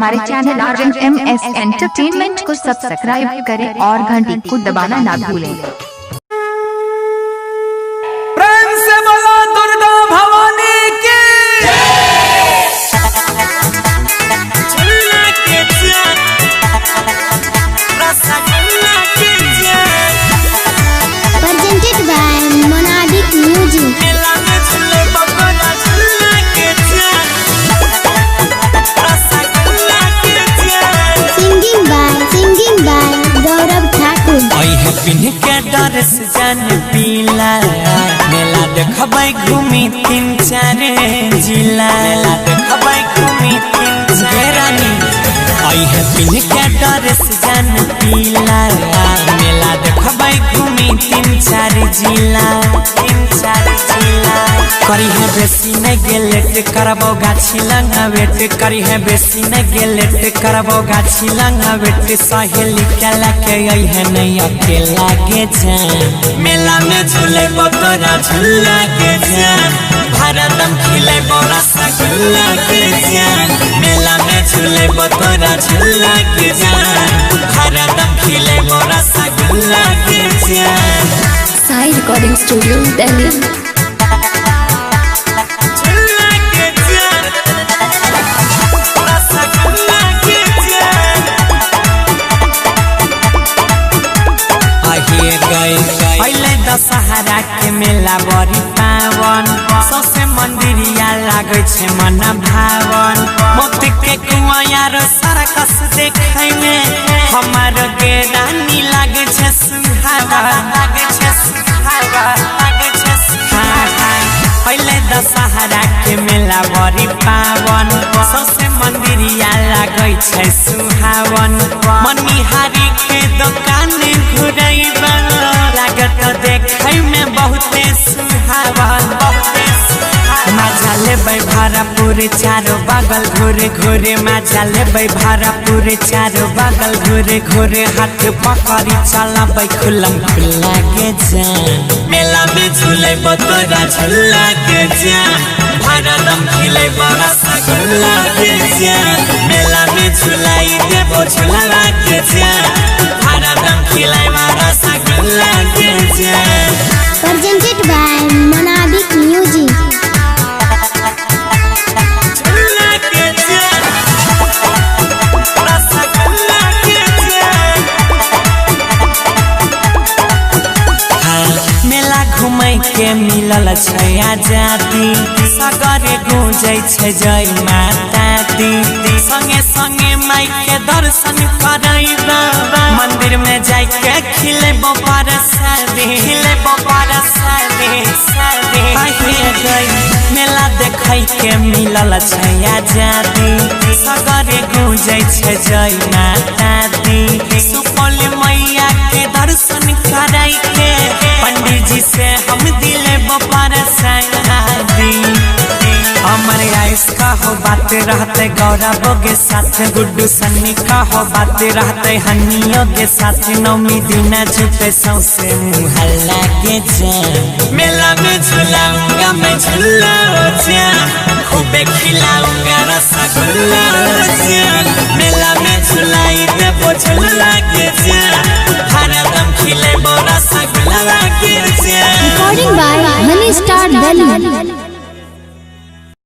हमारे channel RMS entertainment को subscribe करें और घंटी को दबाना ना भूलें। प्रेम से बोलो दुर्गा भवानी की। Presented by Monadic Music. Singing by Gaurav Thakur. Pin के डर से जान पीला मेला देखबै घूमी 3-4 जिला मेला देखबै घूमी 3-4 रानी। आई है पिन के डर से जान पीला मेला देखबै घूमी 3-4 जिला 3-4 जिला। करी है बेसी न गेलेट करबो गाछी लंगा वेट करी है बेसी न गेलेट करबो गाछी लंगा वेट सहेली के लेके आई है नहीं अकेला के जान मेला में झूले तोरा झूला के जान भारतम खिले रसगुल्ला के जान मेला में झूले तोरा झूला के जान भारतम खिले रसगुल्ला के जान। Sai Recording Studio, Delhi. पहले दशहरा के मेला बड़ी पावन सौसे मंदिरिया लागे छे मन भावन मोती के कुआं यार सरकस देखे में हमार के रानी लागे छे सुहावा लागे छे सुहावा लागे छे सुहावा। पहले दशहरा के मेला बड़ी पावन सौसे मंदिरिया लागे छे सुहावन मनिहारी के दुकान घुरैबा लागत देखे में बहुते सुहावन बहुते सुहावन। मजा लेबै भारपुर चारो बगल घूरे घूरे मजा लेबै भारपुर चारो बगल घूरे घूरे हाथ पकड़ी चलबै खुलम खुला के जान मेला में झूले तोरा झूला के जान भारतम खिले रसगुल्ला के जान मेला में झुलाई देबो झूला के जान भारतम खिले रसगुल्ला के जान। Presented by Monadic Music. घुमै के मिलल छै आजादी सगरे गूंजै छै जय माता दी संगे संगे माई के दर्शन करैबा मंदिर में जाय के खिलेबो परसादी खिलेबो परसादी सादी आइए गई मेला देखै के मिलल छै आजादी सगरे गूंजै छै जय माता दी सुपौल मैया के दर्शन करै के पंडित जी से हम दिले बपार शादी हमारे आइस का हो बातें रहते गौरव के साथ गुड्डू सन्नी का हो बातें रहते हनियों के साथ नौमी दीना झूठे सौसे मुहल्ला के जान मेला में झूलाऊंगा मैं झूला जान खूबे खिलाऊंगा रसगुल्ला जान मेला में झुलाई देबो झूला के जान भारतम खिले रसगुल्ला के जान। Recording by Honey Star Delhi.